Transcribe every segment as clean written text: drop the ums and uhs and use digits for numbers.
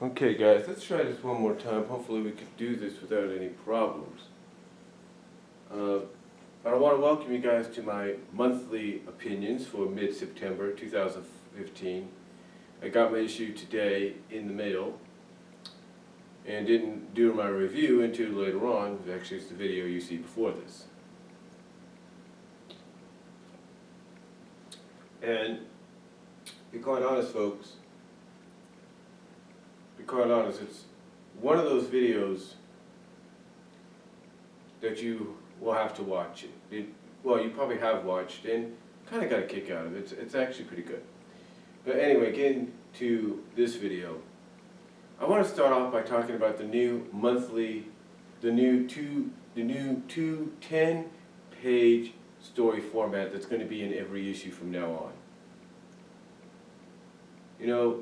Okay guys, let's try this one more time. Hopefully we can do this without any problems. I want to welcome you guys to my monthly opinions for mid-September 2015. I got my issue today in the mail and didn't do my review until later on. Actually, it's the video you see before this. And to be quite honest, folks, it's one of those videos that you will have to watch. Well, you probably have watched and kind of got a kick out of it. It's actually pretty good. But anyway, getting to this video, I want to start off by talking about the new 10-page story format that's going to be in every issue from now on. You know,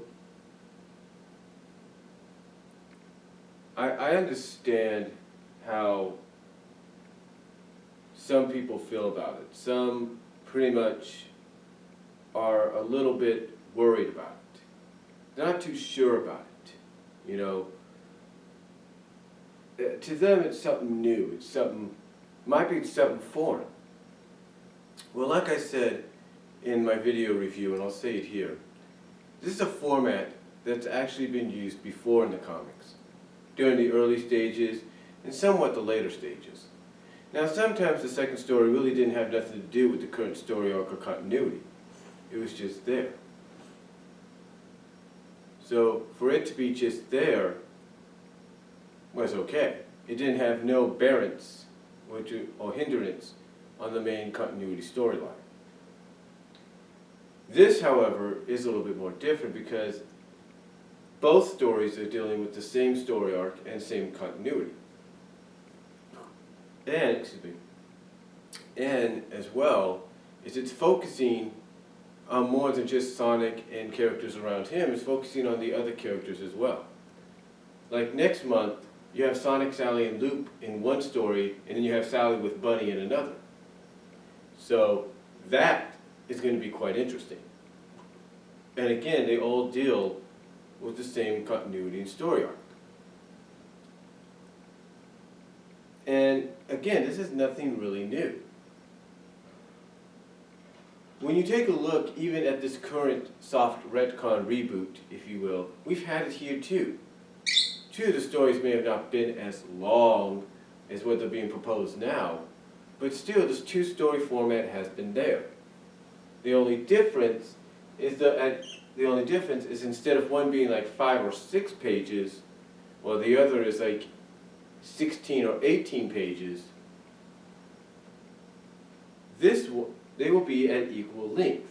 I understand how some people feel about it. Some pretty much are a little bit worried about it. They're not too sure about it. You know, to them it's something new. It's something, might be something foreign. Well, like I said in my video review, and I'll say it here, this is a format that's actually been used before in the comics, during the early stages and somewhat the later stages. Now, sometimes the second story really didn't have nothing to do with the current story arc or continuity. It was just there. So for it to be just there was okay. It didn't have no bearance or hindrance on the main continuity storyline. This, however, is a little bit more different because both stories are dealing with the same story arc and same continuity. And, excuse me, and as well, it's focusing on more than just Sonic and characters around him. It's focusing on the other characters as well. Like next month, you have Sonic, Sally, and Loop in one story, and then you have Sally with Bunny in another. So that is going to be quite interesting. And again, they all deal with the same continuity and story arc. And again, this is nothing really new. When you take a look even at this current soft retcon reboot, if you will, we've had it here too. True, the stories may have not been as long as what they're being proposed now, but still this two-story format has been there. The only difference is instead of one being like 5 or 6 pages, while the other is like 16 or 18 pages, they will be at equal length.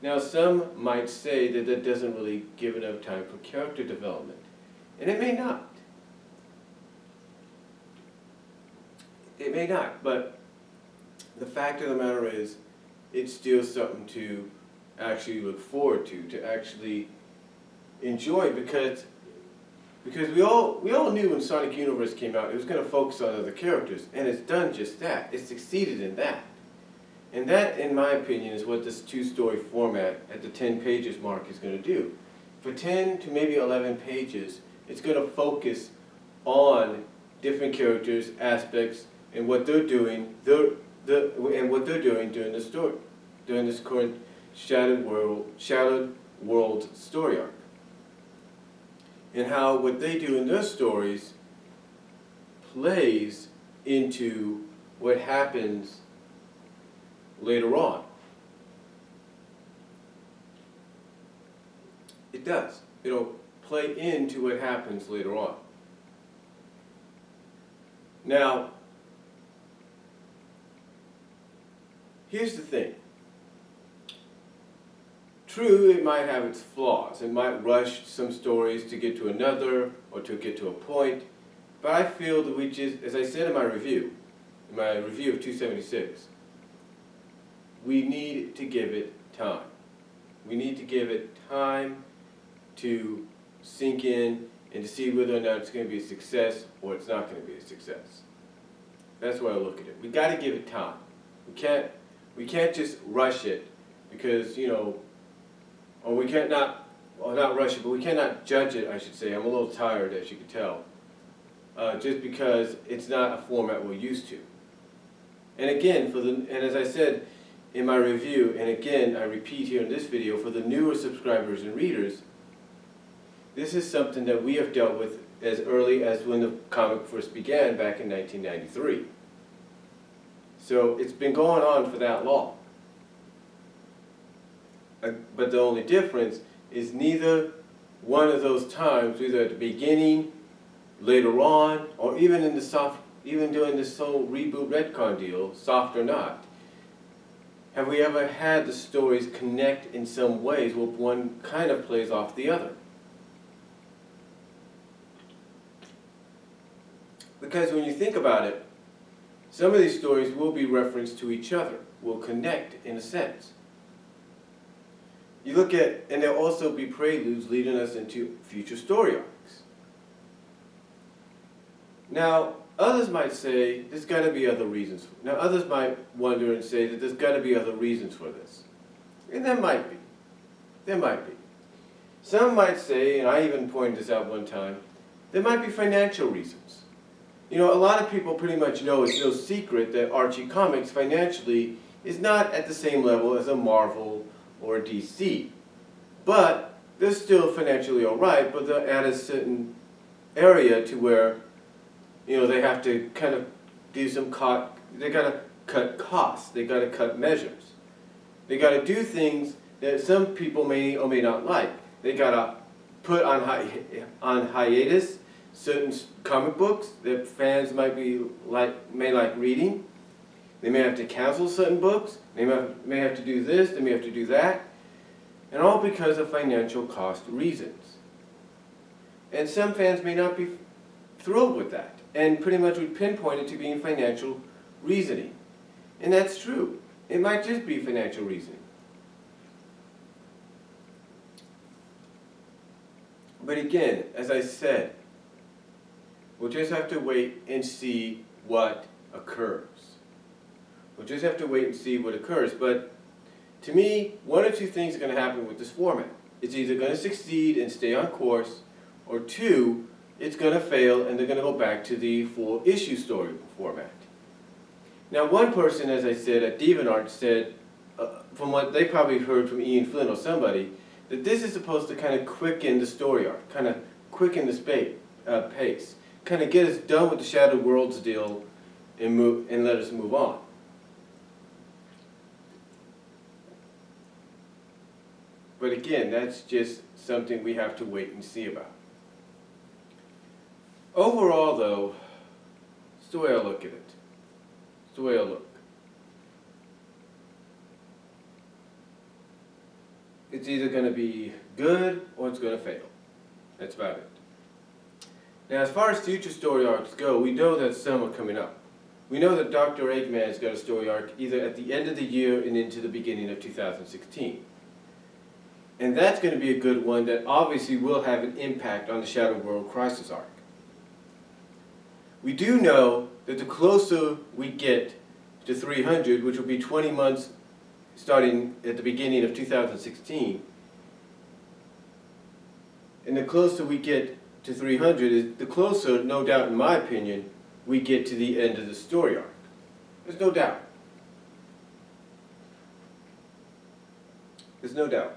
Now, some might say that that doesn't really give enough time for character development, and it may not. It may not, but the fact of the matter is, it's still something to actually look forward to actually enjoy, because we all knew when Sonic Universe came out it was going to focus on other characters, and it's done just that. It succeeded in that. And that, in my opinion, is what this two-story format at the 10 pages mark is going to do. For 10 to maybe 11 pages, it's going to focus on different characters, aspects, and what they're doing, during the story, during this current Shattered World story arc. And how what they do in their stories plays into what happens later on. It does. It'll play into what happens later on. Now, here's the thing. True, it might have its flaws. It might rush some stories to get to another or to get to a point. But I feel that we just, as I said in my review of 276, we need to give it time. We need to give it time to sink in and to see whether or not it's going to be a success or it's not going to be a success. That's why I look at it. We got to give it time. We can't just rush it because, you know, or we can't not or not rush it, but we cannot judge it, I should say. I'm a little tired, as you can tell, just because it's not a format we're used to. And again, and as I said in my review, and again I repeat here in this video, for the newer subscribers and readers, this is something that we have dealt with as early as when the comic first began back in 1993. So it's been going on for that long. But the only difference is neither one of those times, either at the beginning, later on, or even in the even during this whole reboot retcon deal, soft or not, have we ever had the stories connect in some ways where one kind of plays off the other? Because when you think about it, some of these stories will be referenced to each other, will connect in a sense. You look at, and there'll also be preludes leading us into future story arcs. Now, others might say there's got to be other reasons. Now, others might wonder and say that there's got to be other reasons for this. And there might be. There might be. Some might say, and I even pointed this out one time, there might be financial reasons. You know, a lot of people pretty much know it's no secret that Archie Comics financially is not at the same level as a Marvel or a DC. But they're still financially all right, but they're at a certain area to where, you know, they have to kind of do some they got to cut costs, they got to cut measures. They got to do things that some people may or may not like. They got to put on hiatus certain comic books that fans may like reading. They may have to cancel certain books. They may have to do this, they may have to do that. And all because of financial cost reasons. And some fans may not be thrilled with that, and pretty much would pinpoint it to being financial reasoning. And that's true. It might just be financial reasoning. But again, as I said, we'll just have to wait and see what occurs. We'll just have to wait and see what occurs. But to me, one or two things are going to happen with this format. It's either going to succeed and stay on course, or two, it's going to fail and they're going to go back to the full issue story format. Now, one person, as I said, at DeviantArt said, from what they probably heard from Ian Flynn or somebody, that this is supposed to kind of quicken the story arc, kind of quicken the pace, kind of get us done with the Shattered Worlds deal and let us move on. But again, that's just something we have to wait and see about. Overall, though, it's the way I look at it. It's the way I look. It's either going to be good or it's going to fail. That's about it. Now, as far as future story arcs go, we know that some are coming up. We know that Dr. Eggman's got a story arc either at the end of the year and into the beginning of 2016. And that's going to be a good one that obviously will have an impact on the Shadow World Crisis arc. We do know that the closer we get to 300, which will be 20 months starting at the beginning of 2016, and the closer we get to 300, the closer, no doubt in my opinion, we get to the end of the story arc. There's no doubt. There's no doubt.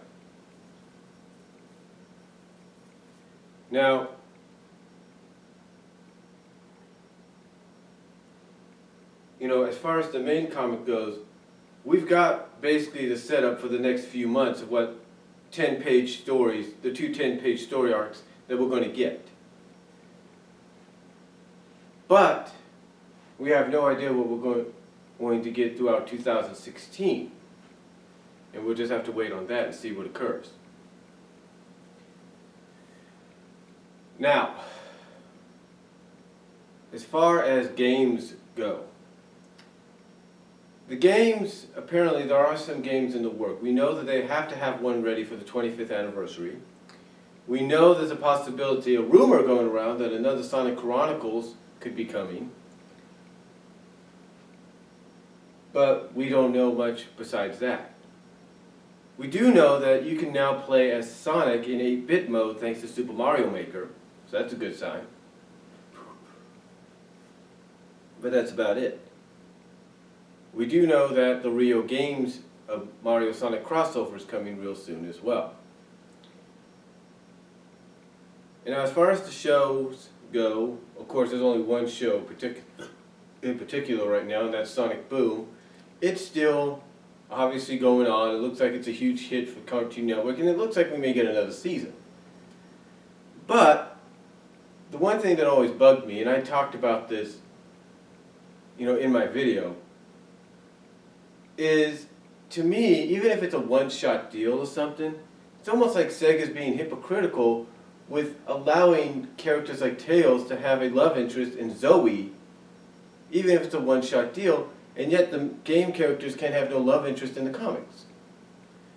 Now, you know, as far as the main comic goes, we've got basically the setup for the next few months of what 10-page stories, the two 10-page story arcs that we're going to get. But we have no idea what we're going to get throughout 2016. And we'll just have to wait on that and see what occurs. Now, as far as games go, the games, apparently there are some games in the work. We know that they have to have one ready for the 25th anniversary. We know there's a possibility, a rumor going around, that another Sonic Chronicles could be coming. But we don't know much besides that. We do know that you can now play as Sonic in 8-bit mode thanks to Super Mario Maker, so that's a good sign. But that's about it. We do know that the Rio Games of Mario Sonic crossover is coming real soon as well. And now as far as the shows go, of course there's only one show in particular right now, and that's Sonic Boom. It's still obviously going on. It looks like it's a huge hit for Cartoon Network, and it looks like we may get another season. But the one thing that always bugged me, and I talked about this, in my video, is to me, even if it's a one-shot deal or something, it's almost like Sega's being hypocritical with allowing characters like Tails to have a love interest in Zoe, even if it's a one-shot deal, and yet the game characters can have no love interest in the comics.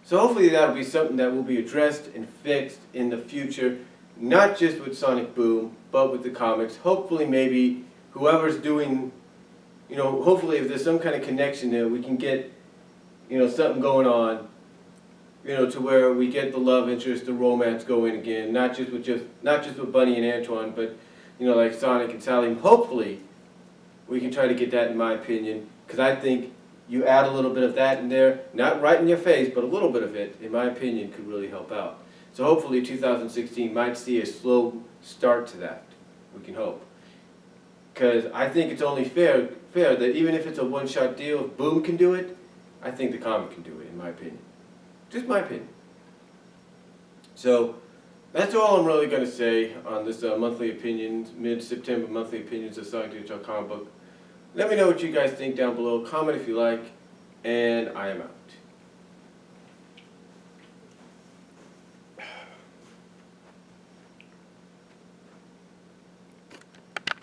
So hopefully that'll be something that will be addressed and fixed in the future, not just with Sonic Boom, but with the comics. Hopefully maybe whoever's doing, hopefully if there's some kind of connection there, we can get, something going on, to where we get the love interest, the romance going again, not just with Bunny and Antoine, but, like Sonic and Sally. Hopefully we can try to get that, in my opinion, because I think you add a little bit of that in there, not right in your face, but a little bit of it, in my opinion, could really help out. So hopefully 2016 might see a slow start to that. We can hope. Because I think it's only fair that even if it's a one-shot deal, if Boom can do it, I think the comic can do it, in my opinion. Just my opinion. So that's all I'm really going to say on this monthly opinions, mid-September monthly opinions of Sonic the Hedgehog comic book. Let me know what you guys think down below. Comment if you like, and I am out.